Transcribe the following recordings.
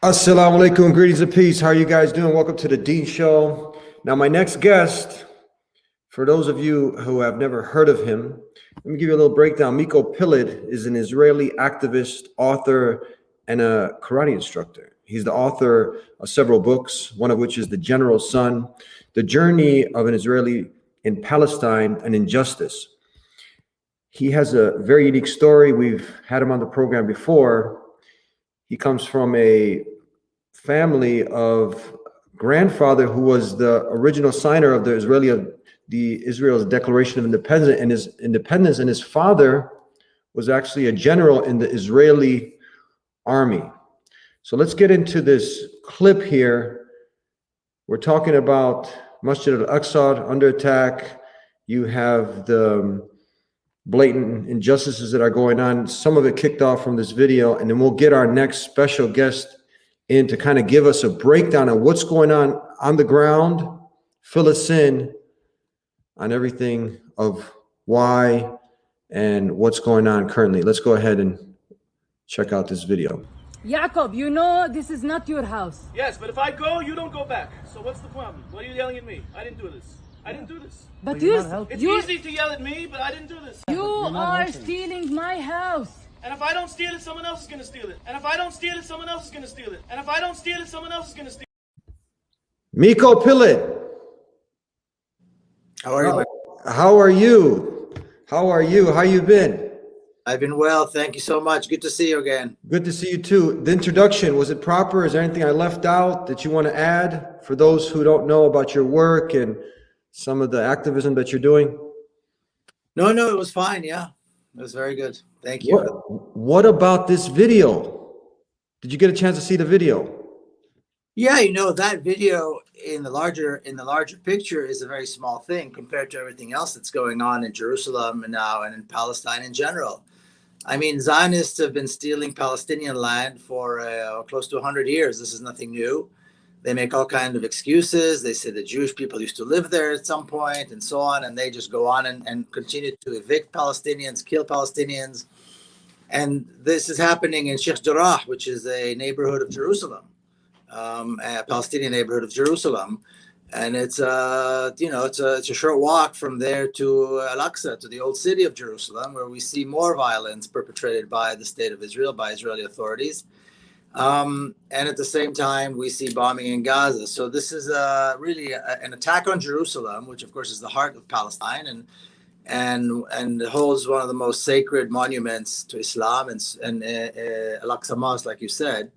Assalamu alaikum, greetings and peace. How are you guys doing? Welcome to the Dean Show. Now, my next guest, for those of you who have never heard of him, let me give you a little breakdown. Miko Peled is an Israeli activist, author, and a karate instructor. He's the author of several books, one of which is The General's Son, The Journey of an Israeli in Palestine, and Injustice. He has a very unique story. We've had him on the program before. He comes from a family of grandfather who was the original signer of the Israel's Declaration of Independence, and his father was actually a general in the Israeli army. So let's get into this clip here. We're talking about Masjid al-Aqsa under attack. You have the blatant injustices that are going on. Some of it kicked off from this video, and then we'll get our next special guest in to kind of give us a breakdown of what's going on the ground, fill us in on everything of why and what's going on currently. Let's go ahead and check out this video. Jacob, you know this is not your house. Yes, but if I go, you don't go back. So what's the problem? What are you yelling at me? I didn't do this. I didn't do this. But It's easy to yell at me, but I didn't do this. You are stealing my house. And if I don't steal it, someone else is going to steal it. And if I don't steal it, someone else is going to steal it. And if I don't steal it, someone else is going to steal it. Miko Peled. How are you? How are you? How are you? How you been? I've been well. Thank you so much. Good to see you again. Good to see you too. The introduction, was it proper? Is there anything I left out that you want to add for those who don't know about your work and some of the activism that you're doing? No, it was fine. Yeah, it was very good. Thank you. What about this video? Did you get a chance to see the video? Yeah, that video in the larger picture is a very small thing compared to everything else that's going on in Jerusalem and now and in Palestine in general. I mean, Zionists have been stealing Palestinian land for close to 100 years. This is nothing new. They make all kinds of excuses. They say the Jewish people used to live there at some point and so on, and they just go on and continue to evict Palestinians, kill Palestinians. And this is happening in Sheikh Jarrah, which is a neighborhood of Jerusalem, a Palestinian neighborhood of Jerusalem. And it's a short walk from there to Al-Aqsa, to the old city of Jerusalem, where we see more violence perpetrated by the state of Israel, by Israeli authorities. And at the same time, we see bombing in Gaza. So this is really an attack on Jerusalem, which of course is the heart of Palestine and holds one of the most sacred monuments to Islam and Al-Aqsa Mosque, like you said.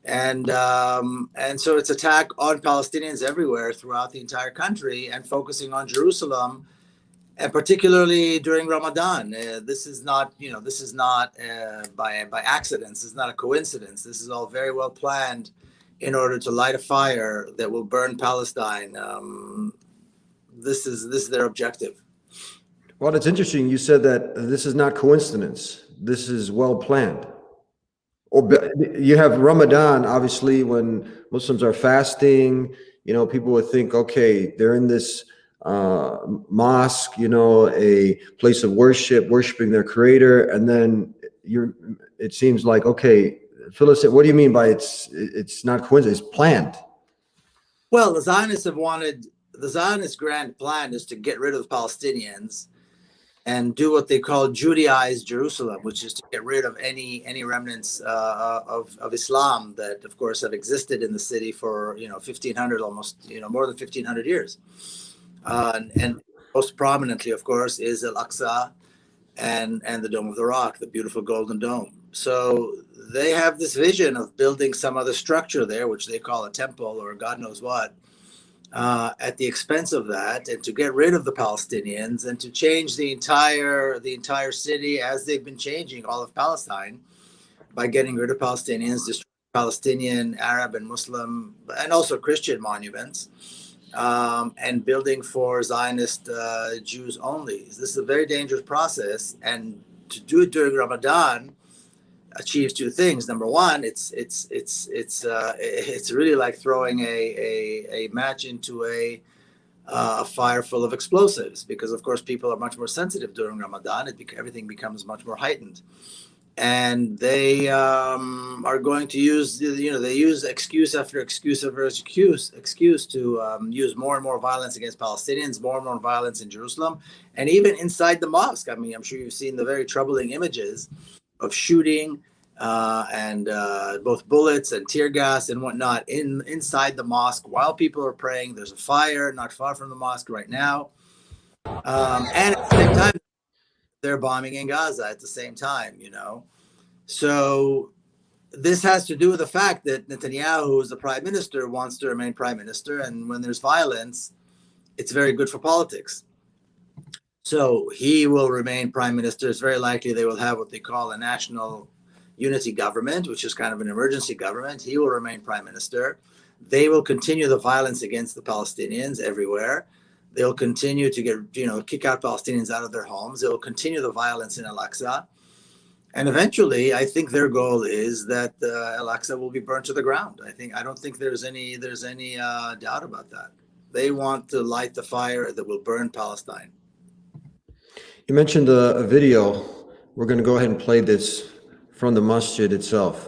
And so it's attack on Palestinians everywhere throughout the entire country and focusing on Jerusalem. And particularly during Ramadan, this is not by accident. This is not a coincidence. This is all very well planned in order to light a fire that will burn Palestine. This is their objective. Well, it's interesting. You said that this is not coincidence. This is well planned. You have Ramadan, obviously, when Muslims are fasting. People would think, okay, they're in this mosque, a place of worshiping their creator, and then it seems like, okay, Phyllis, what do you mean by it's not coincidence, it's planned? Well, the Zionist grand plan is to get rid of the Palestinians and do what they call Judaize Jerusalem, which is to get rid of any remnants of Islam that, of course, have existed in the city for 1,500, almost more than 1,500 years. And most prominently, of course, is Al-Aqsa and the Dome of the Rock, the beautiful Golden Dome. So they have this vision of building some other structure there, which they call a temple or God knows what, at the expense of that, and to get rid of the Palestinians and to change the entire city as they've been changing all of Palestine by getting rid of Palestinians, destroying Palestinian, Arab, and Muslim, and also Christian monuments. And building for Zionist Jews only. This is a very dangerous process, and to do it during Ramadan achieves two things. Number one, it's really like throwing a match into a fire full of explosives, because of course people are much more sensitive during Ramadan. Everything becomes much more heightened. and they are going to use, they use excuse after excuse after excuse to use more and more violence against Palestinians, more and more violence in Jerusalem, and even inside the mosque. I mean, I'm sure you've seen the very troubling images of shooting and both bullets and tear gas and whatnot inside the mosque while people are praying. There's a fire not far from the mosque right now, and at the same time, they're bombing in Gaza at the same time. So this has to do with the fact that Netanyahu, who is the prime minister, wants to remain prime minister. And when there's violence, it's very good for politics. So he will remain prime minister. It's very likely they will have what they call a national unity government, which is kind of an emergency government. He will remain prime minister. They will continue the violence against the Palestinians everywhere. They'll continue to kick out Palestinians out of their homes. They will continue the violence in Al-Aqsa. And eventually, I think their goal is that Al-Aqsa will be burnt to the ground. I don't think there's any doubt about that. They want to light the fire that will burn Palestine. You mentioned a video. We're going to go ahead and play this from the masjid itself.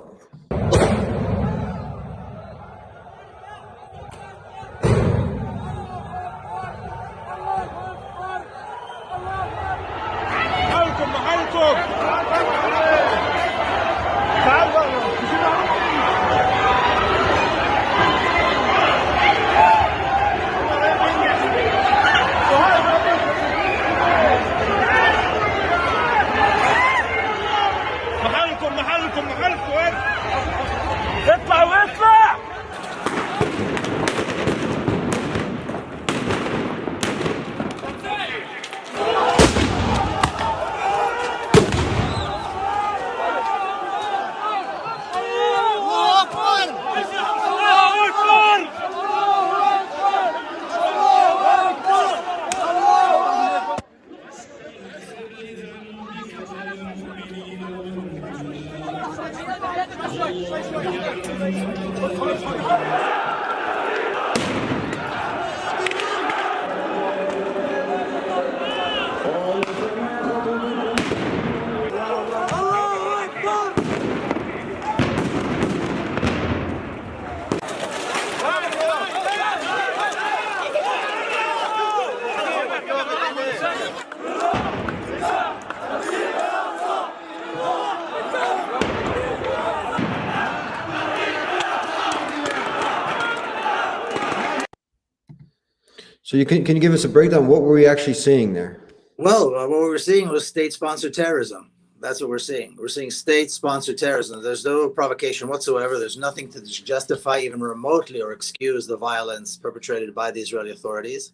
So can you give us a breakdown? What were we actually seeing there? Well, what we were seeing was state-sponsored terrorism. That's what we're seeing. We're seeing state-sponsored terrorism. There's no provocation whatsoever. There's nothing to justify even remotely or excuse the violence perpetrated by the Israeli authorities.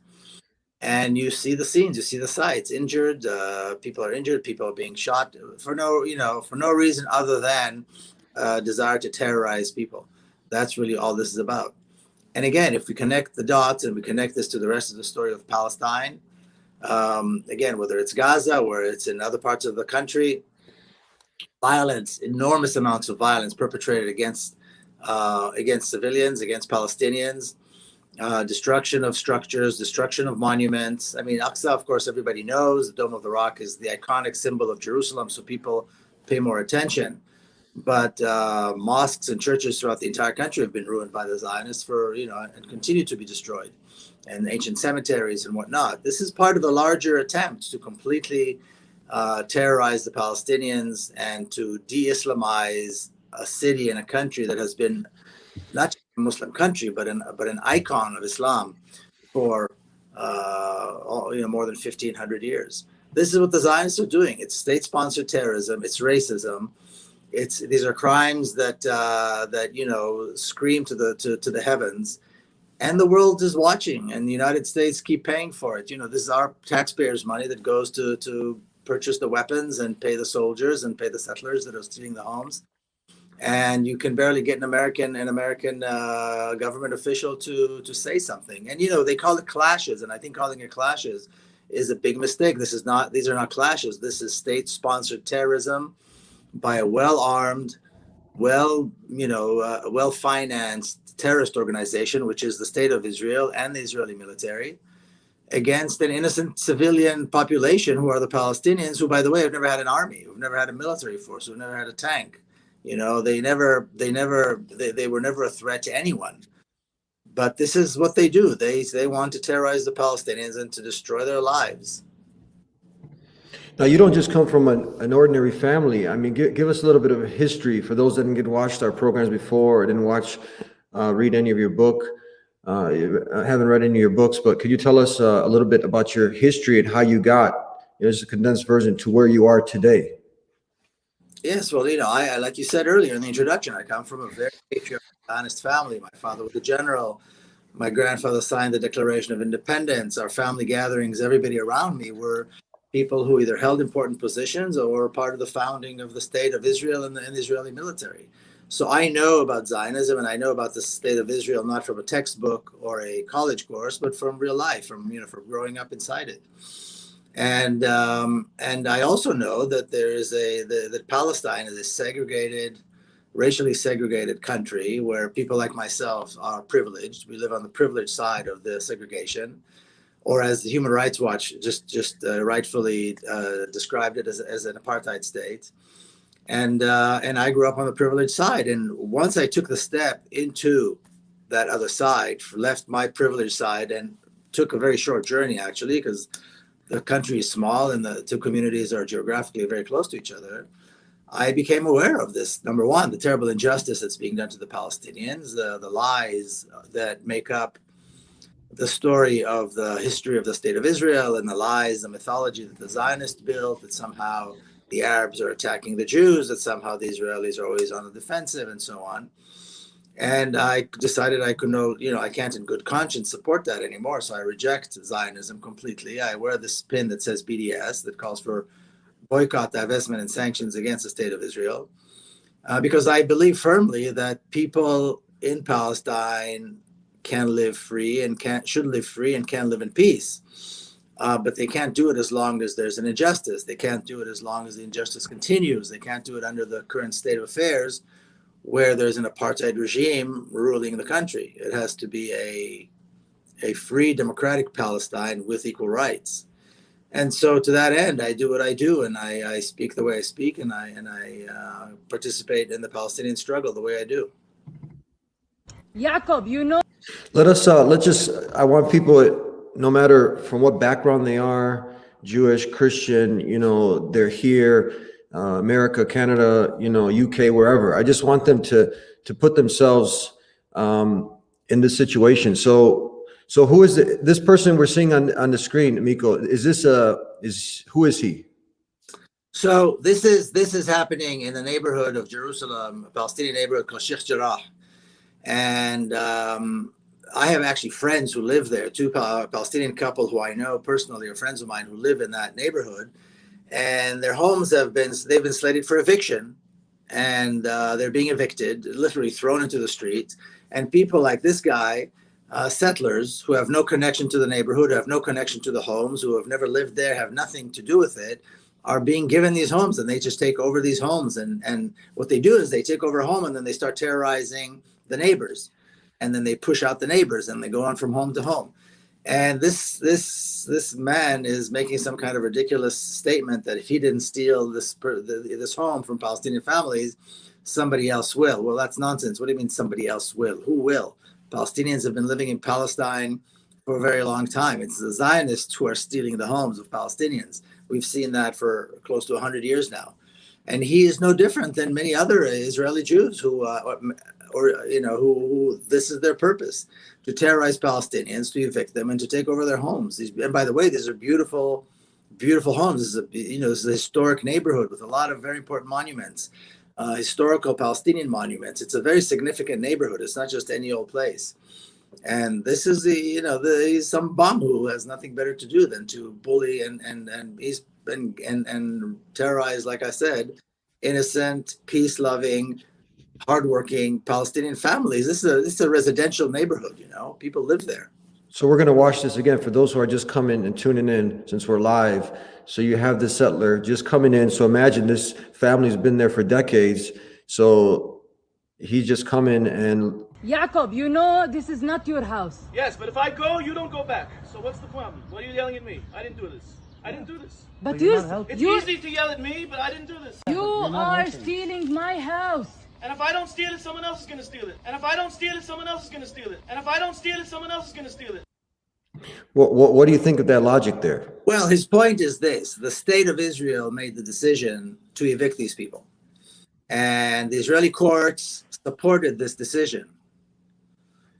And you see the scenes, you see the sights. Injured, people are injured, people are being shot for no reason other than desire to terrorize people. That's really all this is about. And again, if we connect the dots and we connect this to the rest of the story of Palestine, again, whether it's Gaza or it's in other parts of the country, violence, enormous amounts of violence perpetrated against civilians, against Palestinians, destruction of structures, destruction of monuments. I mean, Aqsa, of course, everybody knows. The Dome of the Rock is the iconic symbol of Jerusalem, so people pay more attention. But mosques and churches throughout the entire country have been ruined by the Zionists and continue to be destroyed, and ancient cemeteries and whatnot. This is part of the larger attempt to completely terrorize the Palestinians and to de-Islamize a city and a country that has been not just a Muslim country, but an icon of Islam for more than 1,500 years. This is what the Zionists are doing. It's state-sponsored terrorism. It's racism. These are crimes that scream to the heavens, and the world is watching, and the United States keep paying for it. This is our taxpayers' money that goes to purchase the weapons and pay the soldiers and pay the settlers that are stealing the homes. And you can barely get an American government official to say something. And they call it clashes, and I think calling it clashes is a big mistake. These are not clashes. This is state-sponsored terrorism by a well-armed, well-financed terrorist organization, which is the State of Israel and the Israeli military. against an innocent civilian population who are the Palestinians, who, by the way, have never had an army, who've never had a military force, who've never had a tank. You know, they were never a threat to anyone. But this is what they do. They want to terrorize the Palestinians and to destroy their lives. Now, you don't just come from an ordinary family. I mean, give us a little bit of a history for those that didn't get watched our programs before or didn't read any of your book. I haven't read any of your books, but could you tell us a little bit about your history and how you got, there's a condensed version, to where you are today? Yes, well, I like you said earlier in the introduction, I come from a very patriotic, honest family. My father was a general. My grandfather signed the Declaration of Independence. Our family gatherings, everybody around me were people who either held important positions or were part of the founding of the state of Israel and the Israeli military. So I know about Zionism, and I know about the state of Israel, not from a textbook or a college course, but from real life, from growing up inside it. And I also know that there is that Palestine is a segregated, racially segregated country where people like myself are privileged. We live on the privileged side of the segregation, or as the Human Rights Watch just rightfully described it, as an apartheid state. And I grew up on the privileged side. And once I took the step into that other side, left my privileged side, and took a very short journey, actually, because the country is small and the two communities are geographically very close to each other, I became aware of this. Number one, the terrible injustice that's being done to the Palestinians, the lies that make up the story of the history of the state of Israel, and the lies, the mythology that the Zionists built, that somehow the Arabs are attacking the Jews, that somehow the Israelis are always on the defensive, and so on. And I decided I I can't in good conscience support that anymore. So I reject Zionism completely. I wear this pin that says BDS, that calls for boycott, divestment, and sanctions against the state of Israel, because I believe firmly that people in Palestine can live free and should live free and can live in peace. But they can't do it as long as there's an injustice. They can't do it as long as the injustice continues. They can't do it under the current state of affairs, where there's an apartheid regime ruling the country. It has to be a free, democratic Palestine with equal rights. And so to that end, I do what I do, and I speak the way I speak, and I participate in the Palestinian struggle the way I do. Jacob, I want people, no matter from what background they are, Jewish, Christian, they're here, America, Canada, UK, wherever. I just want them to put themselves in this situation. So who is this person we're seeing on the screen, Miko? Who is he? So this is happening in the neighborhood of Jerusalem, a Palestinian neighborhood called Sheikh Jarrah, and I have actually friends who live there. Two Palestinian couple who I know personally are friends of mine who live in that neighborhood. And their homes they've been slated for eviction, and they're being evicted, literally thrown into the streets. And people like this guy, settlers who have no connection to the neighborhood, have no connection to the homes, who have never lived there, have nothing to do with it, are being given these homes, and they just take over these homes. And what they do is they take over a home, and then they start terrorizing the neighbors, and then they push out the neighbors, and they go on from home to home. And this man is making some kind of ridiculous statement that if he didn't steal this home from Palestinian families, somebody else will. Well, that's nonsense. What do you mean somebody else will? Who will? Palestinians have been living in Palestine for a very long time. It's the Zionists who are stealing the homes of Palestinians. We've seen that for close to 100 years now. And he is no different than many other Israeli Jews who this is their purpose, to terrorize Palestinians, to evict them, and to take over their homes. And by the way, these are beautiful, beautiful homes. This is a historic neighborhood with a lot of very important monuments, historical Palestinian monuments. It's a very significant neighborhood. It's not just any old place. And this is some bum who has nothing better to do than to bully and terrorize, like I said, innocent, peace-loving, hardworking Palestinian families. This is a residential neighborhood. People live there. So we're going to watch this again for those who are just coming and tuning in, since we're live. So you have this settler just coming in. So imagine this family's been there for decades. So he's just coming and Jacob, you know this is not your house. Yes, but if I go, you don't go back. So what's the problem? Why are you yelling at me? I didn't do this. I didn't do this. But you're you, not helping. It's you, easy to yell at me, but I didn't do this. you you're not are helping. stealing my house. And if I don't steal it, someone else is gonna steal it. And if I don't steal it, someone else is gonna steal it. And if I don't steal it, someone else is gonna steal it. What do you think of that logic there? Well, his point is this: the state of Israel made the decision to evict these people, and the Israeli courts supported this decision.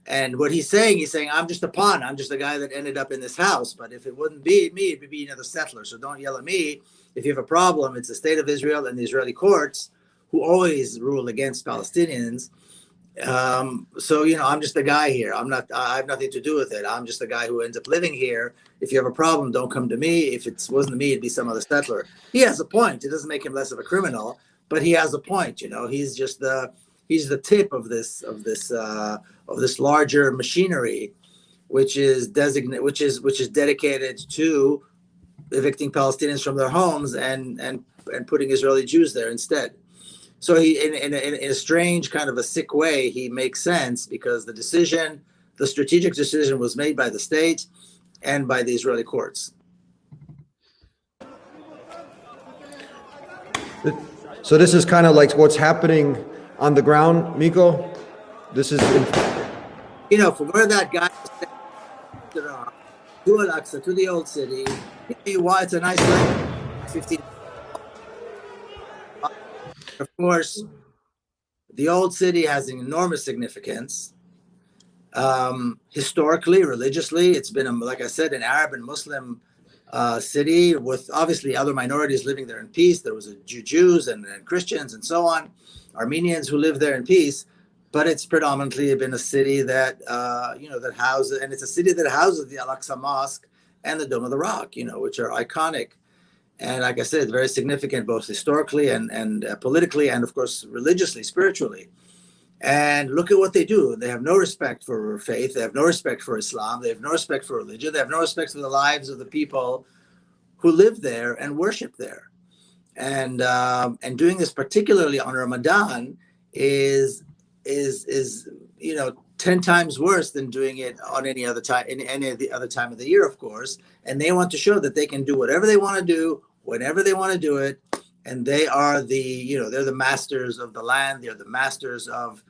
And what he's saying, I'm just a pawn. I'm just a guy that ended up in this house. But if it wouldn't be me, it would be another settler. So don't yell at me. If you have a problem, it's the state of Israel and the Israeli courts who always rule against Palestinians. So, I'm just a guy here. I have nothing to do with it. I'm just a guy who ends up living here. If you have a problem, don't come to me. If it wasn't me, it'd be some other settler. He has a point. It doesn't make him less of a criminal, but he has a point. He's just he's the tip of this larger machinery, which is dedicated to evicting Palestinians from their homes and putting Israeli Jews there instead. So he, in a strange kind of a sick way, he makes sense because the strategic decision was made by the state and by the Israeli courts. So this is kind of like what's happening on the ground, Miko. This is, From where that guy to Al-Aqsa, to the old city, it's a nice place. 15. Of course, the old city has an enormous significance. Historically, religiously, it's been, like I said, an Arab and Muslim city with obviously other minorities living there in peace. There was Jews and Christians and so on, Armenians who live there in peace. But it's predominantly been a city that that houses, and it's a city that houses the Al-Aqsa Mosque and the Dome of the Rock, which are iconic. And like I said, it's very significant both historically and politically, and of course religiously, spiritually. And look at what they do. They have no respect for faith. They have no respect for Islam. They have no respect for religion. They have no respect for the lives of the people who live there and worship there. And doing this particularly on Ramadan is 10 times worse than doing it on any other time, in any other time of the year, of course. And they want to show that they can do whatever they want to do, whenever they want to do it. And they are they're the masters of the land. They're the masters of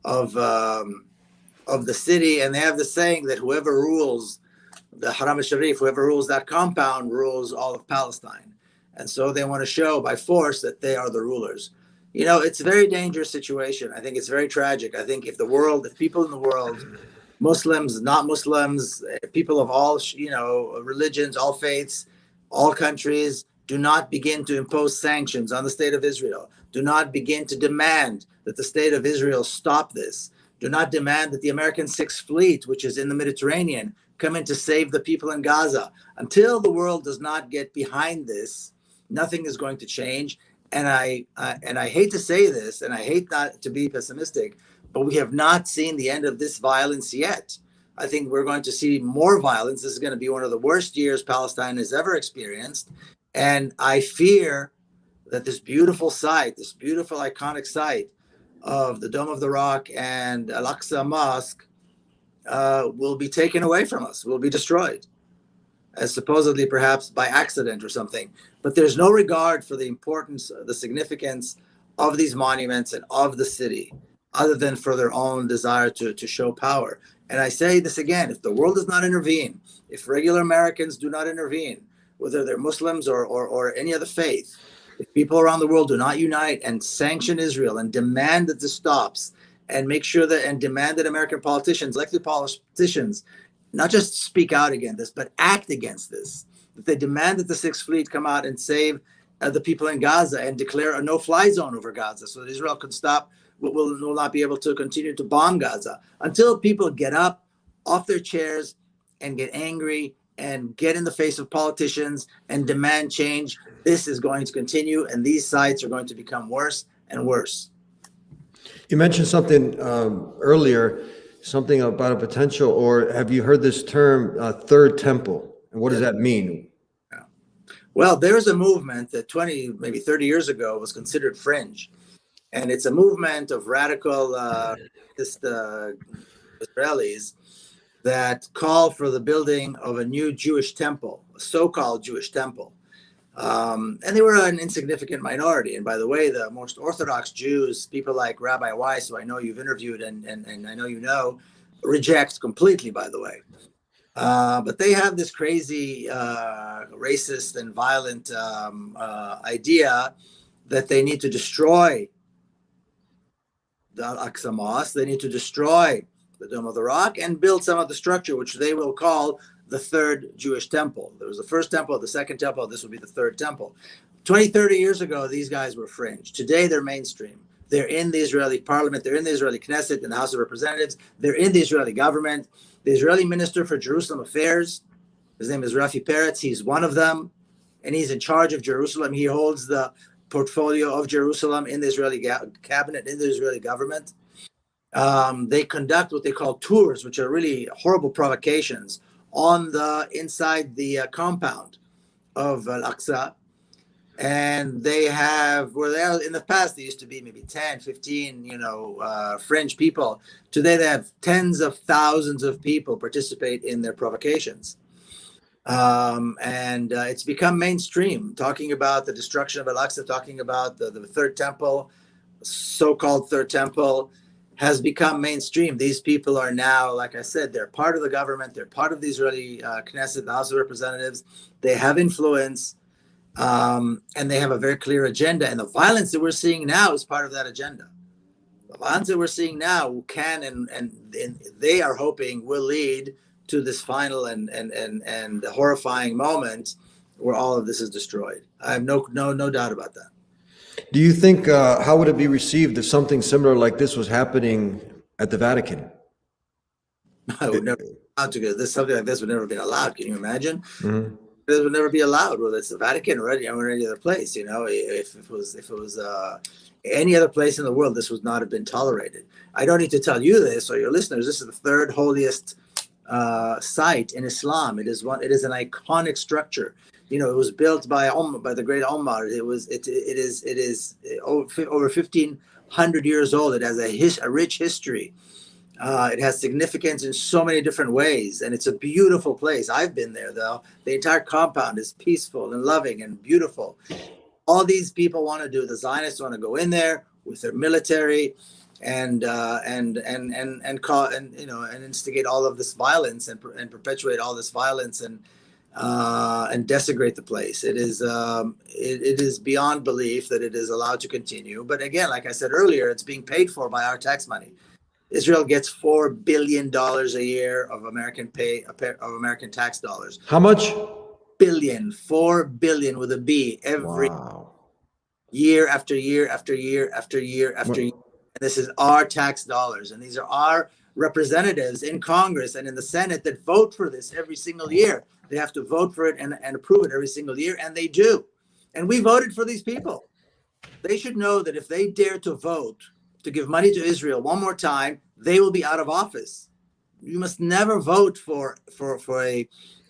the city. And they have the saying that whoever rules the Haram al-Sharif, whoever rules that compound, rules all of Palestine. And so they want to show by force that they are the rulers. It's a very dangerous situation. I think it's very tragic. I think if people in the world, Muslims, not Muslims, people of all, religions, all faiths, all countries, do not begin to impose sanctions on the state of Israel. Do not begin to demand that the state of Israel stop this. Do not demand that the American Sixth Fleet, which is in the Mediterranean, come in to save the people in Gaza. Until the world does not get behind this, nothing is going to change. And I hate to say this, and I hate not to be pessimistic, but we have not seen the end of this violence yet. I think we're going to see more violence. This is going to be one of the worst years Palestine has ever experienced. And I fear that this beautiful site, this beautiful iconic site of the Dome of the Rock and Al-Aqsa Mosque will be taken away from us, will be destroyed, as supposedly perhaps by accident or something. But there's no regard for the importance, the significance of these monuments and of the city, other than for their own desire to show power. And I say this again, if the world does not intervene, if regular Americans do not intervene, whether they're Muslims or any other faith, if people around the world do not unite and sanction Israel and demand that this stops, and make sure that, and demand that American politicians, elected politicians, not just speak out against this, but act against this, that they demand that the Sixth Fleet come out and save the people in Gaza and declare a no-fly zone over Gaza so that Israel can stop, will not be able to continue to bomb Gaza. Until people get up off their chairs and get angry and get in the face of politicians and demand change, this is going to continue, and these sites are going to become worse and worse. you mentioned something earlier, something about a potential, or have you heard this term, third temple? And what does that mean? Well, there's a movement that 20, maybe 30 years ago was considered fringe. And it's a movement of radical Israelis that call for the building of a new Jewish temple, a so-called Jewish temple. And they were an insignificant minority. And by the way, the most Orthodox Jews, people like Rabbi Weiss, who I know you've interviewed and I know you know, reject completely, by the way. But they have this crazy racist and violent idea that they need to destroy the Al-Aqsa Mosque. They need to destroy the Dome of the Rock and build some of the structure, which they will call the third Jewish temple. There was the first temple, the second temple, this will be the third temple. 20, 30 years ago, these guys were fringe. Today, they're mainstream. They're in the Israeli parliament. They're in the Israeli Knesset, in the House of Representatives. They're in the Israeli government. The Israeli Minister for Jerusalem Affairs, his name is Rafi Peretz. He's one of them, and he's in charge of Jerusalem. He holds the portfolio of Jerusalem in the Israeli cabinet, in the Israeli government. They conduct what they call tours, which are really horrible provocations on the inside the compound of Al-Aqsa. And they have, where they are in the past, they used to be maybe 10, 15, fringe people. Today, they have tens of thousands of people participate in their provocations. And it's become mainstream, talking about the destruction of Al-Aqsa, talking about the third temple, so-called third temple, has become mainstream. These people are now, like I said, they're part of the government. They're part of the Israeli Knesset, the House of Representatives. They have influence. And they have a very clear agenda. And the violence that we're seeing now is part of that agenda. The violence that we're seeing now can and they are hoping will lead to this final and horrifying moment where all of this is destroyed. I have no doubt about that. Do you think, how would it be received if something similar like this was happening at the Vatican? I would never something like this would never have been allowed. Can you imagine? Mm-hmm. This would never be allowed, whether it's the Vatican or any other place. If it was any other place in the world, this would not have been tolerated. I don't need to tell you this or your listeners. This is the third holiest site in Islam. It is an iconic structure. It was built by the great Omar. It is over 1,500 years old. It has a rich history. It has significance in so many different ways, and it's a beautiful place. I've been there, though. The entire compound is peaceful and loving and beautiful. All these people want to do, the Zionists want to go in there with their military and instigate all of this violence and perpetuate all this violence and desecrate the place. It is beyond belief that it is allowed to continue. But again, like I said earlier, it's being paid for by our tax money. Israel gets $4 billion a year of American tax dollars. How much? Billion, 4 billion with a B every year after year after year after year after year. And this is our tax dollars. And these are our representatives in Congress and in the Senate that vote for this every single year. They have to vote for it and approve it every single year. And they do. And we voted for these people. They should know that if they dare to vote to give money to Israel one more time, they will be out of office. You must never vote for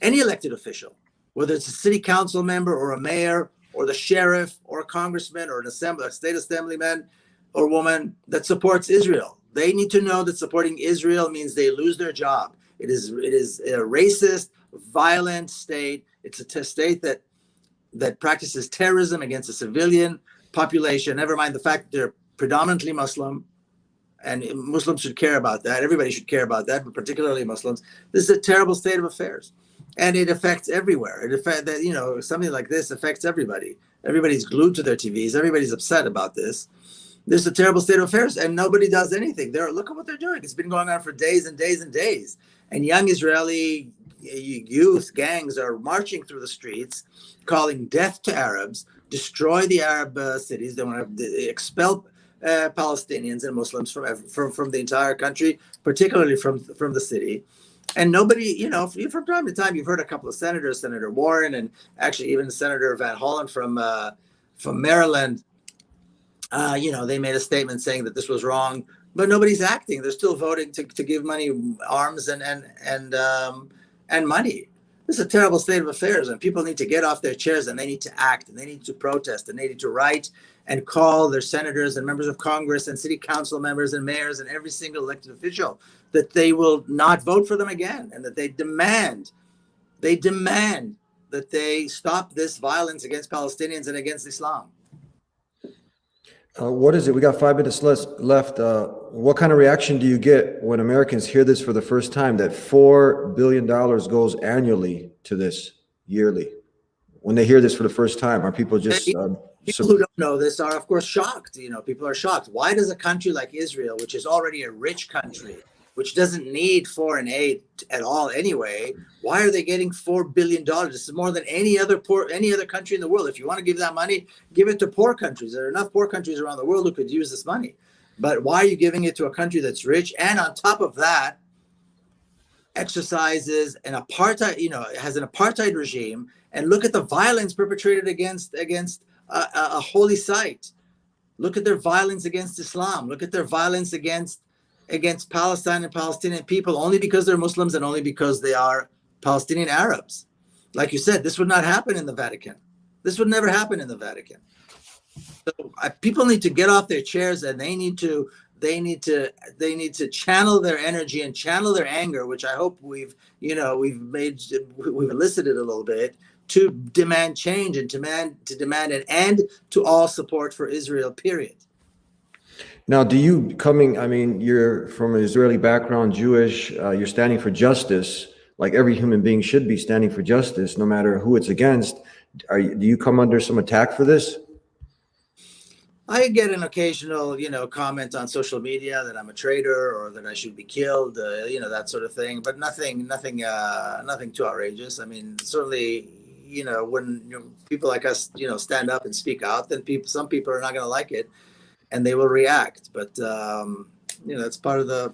any elected official, whether it's a city council member or a mayor or the sheriff or a congressman or a state assemblyman or woman that supports Israel. They need to know that supporting Israel means they lose their job. It is a racist, violent state. It's a state that practices terrorism against the civilian population. Never mind the fact that they're predominantly Muslim, and Muslims should care about that. Everybody should care about that, but particularly Muslims. This is a terrible state of affairs, and it affects everywhere. It affects that something like this affects everybody. Everybody's glued to their TVs. Everybody's upset about this. This is a terrible state of affairs, and nobody does anything. Look at what they're doing. It's been going on for days and days and days. And young Israeli youth gangs are marching through the streets, calling death to Arabs, destroy the Arab cities. They want to expel Palestinians and Muslims from the entire country, particularly from the city. And nobody, from time to time, you've heard a couple of senators, Senator Warren, and actually even Senator Van Hollen from Maryland. They made a statement saying that this was wrong, but nobody's acting. They're still voting to give money, arms, and money. This is a terrible state of affairs, and people need to get off their chairs, and they need to act, and they need to protest, and they need to write and call their senators and members of Congress and city council members and mayors and every single elected official that they will not vote for them again, and that they demand that they stop this violence against Palestinians and against Islam. What is it? We got 5 minutes left. What kind of reaction do you get when Americans hear this for the first time, that $4 billion goes annually to this yearly? When they hear this for the first time, are people just... People who don't know this are, of course, shocked. People are shocked. Why does a country like Israel, which is already a rich country, which doesn't need foreign aid at all anyway, why are they getting $4 billion? This is more than any other country in the world. If you want to give that money, give it to poor countries. There are enough poor countries around the world who could use this money. But why are you giving it to a country that's rich? And on top of that, exercises an apartheid, has an apartheid regime. And look at the violence perpetrated against a holy site. Look at their violence against Islam. Look at their violence against Palestine and Palestinian people, only because they're Muslims and only because they are Palestinian Arabs. Like you said, this would not happen in the Vatican. This would never happen in the Vatican. So people need to get off their chairs, and they need to channel their energy and channel their anger, which I hope we've elicited a little bit, to demand change and to demand an end to all support for Israel, period. Now, you're from an Israeli background, Jewish, you're standing for justice, like every human being should be standing for justice, no matter who it's against. Do you come under some attack for this? I get an occasional, comment on social media that I'm a traitor or that I should be killed, that sort of thing, but nothing too outrageous. I mean, certainly, when people like us, stand up and speak out, then some people are not going to like it, and they will react. But it's part of the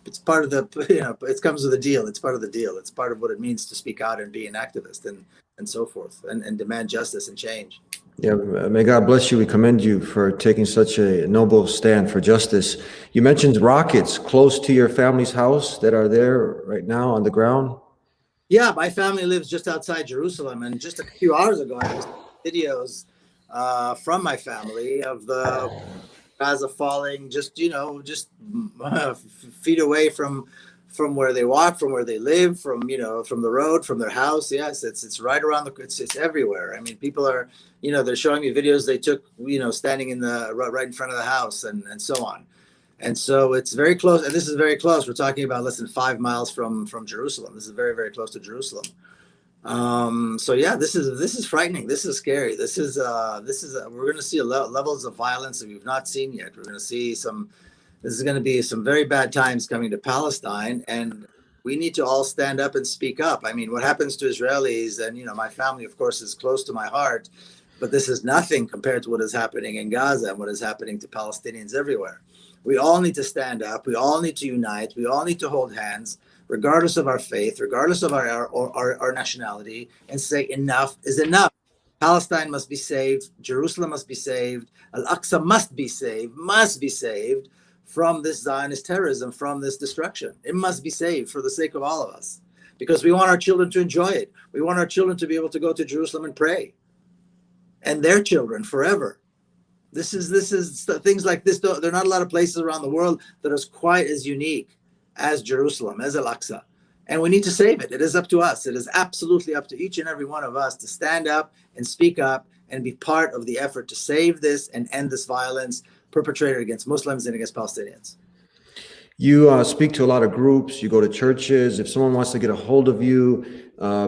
it comes with a deal. It's part of the deal. It's part of what it means to speak out and be an activist and so forth, and demand justice and change. Yeah, may God bless you. We commend you for taking such a noble stand for justice. You mentioned rockets close to your family's house that are there right now on the ground. Yeah, my family lives just outside Jerusalem, and just a few hours ago, I was videos from my family of the Gaza falling, just feet away from where they walk, from where they live, from the road, from their house. Yes, it's right around it's everywhere. I mean, people are, they're showing me videos they took, standing in right in front of the house and so on. And so it's very close, and this is very close. We're talking about less than 5 miles from Jerusalem. This is very, very close to Jerusalem. So yeah, this is frightening. This is scary. This is we're going to see levels of violence that we've not seen yet. We're going to see this is going to be some very bad times coming to Palestine, and we need to all stand up and speak up. I mean, what happens to Israelis, and my family, of course, is close to my heart, but this is nothing compared to what is happening in Gaza and what is happening to Palestinians everywhere. We all need to stand up. We all need to unite. We all need to hold hands, regardless of our faith, regardless of our nationality, and say enough is enough. Palestine must be saved. Jerusalem must be saved. Al-Aqsa must be saved from this Zionist terrorism, from this destruction. It must be saved for the sake of all of us, because we want our children to enjoy it. We want our children to be able to go to Jerusalem and pray, and their children forever. This is things like this. There are not a lot of places around the world that are quite as unique as Jerusalem, as Al-Aqsa. And we need to save it. It is up to us. It is absolutely up to each and every one of us to stand up and speak up and be part of the effort to save this and end this violence perpetrated against Muslims and against Palestinians. You speak to a lot of groups. You go to churches. If someone wants to get a hold of you,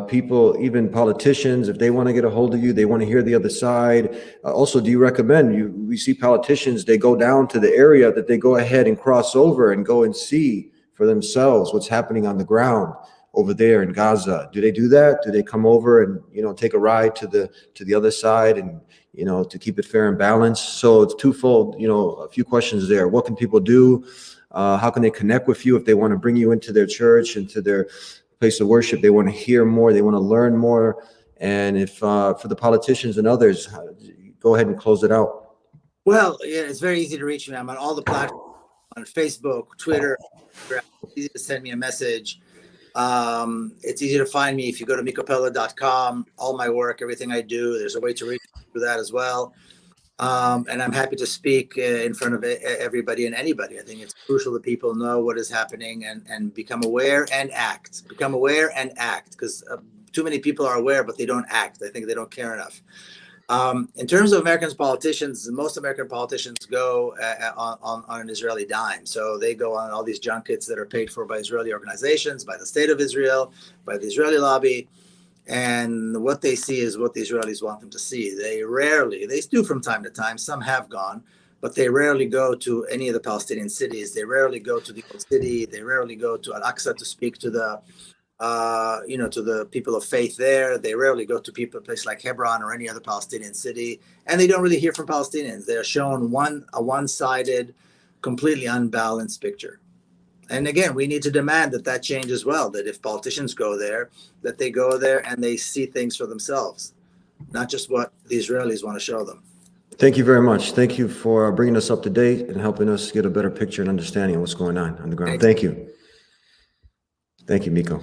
people, even politicians, if they want to get a hold of you, they want to hear the other side. Also, do you recommend we see politicians, they go down to the area that they go ahead and cross over and go and see for themselves what's happening on the ground over there in Gaza? Do they do that? Do they come over and, take a ride to the other side and, to keep it fair and balanced? So it's twofold, a few questions there. What can people do? How can they connect with you if they want to bring you into their church, into their place of worship? They want to hear more. They want to learn more. And if for the politicians and others, go ahead and close it out. Well, yeah, it's very easy to reach me. I'm on all the platforms, on Facebook, Twitter. It's easy to send me a message. It's easy to find me if you go to mikopeled.com. All my work, everything I do, there's a way to reach through that as well. And I'm happy to speak in front of everybody and anybody. I think it's crucial that people know what is happening and become aware and act. Become aware and act, because too many people are aware, but they don't act. I think they don't care enough. In terms of American politicians, most American politicians go on an Israeli dime. So they go on all these junkets that are paid for by Israeli organizations, by the state of Israel, by the Israeli lobby. And what they see is what the Israelis want them to see. They do from time to time, some have gone, but they rarely go to any of the Palestinian cities. They rarely go to the old city. They rarely go to Al-Aqsa to speak to the to the people of faith there. They rarely go to a place like Hebron or any other Palestinian city, and they don't really hear from Palestinians. They are shown a one-sided, completely unbalanced picture. And again, we need to demand that change as well, that if politicians go there, that they go there and they see things for themselves, not just what the Israelis want to show them. Thank you very much. Thank you for bringing us up to date and helping us get a better picture and understanding of what's going on the ground. Thanks. Thank you. Thank you, Miko.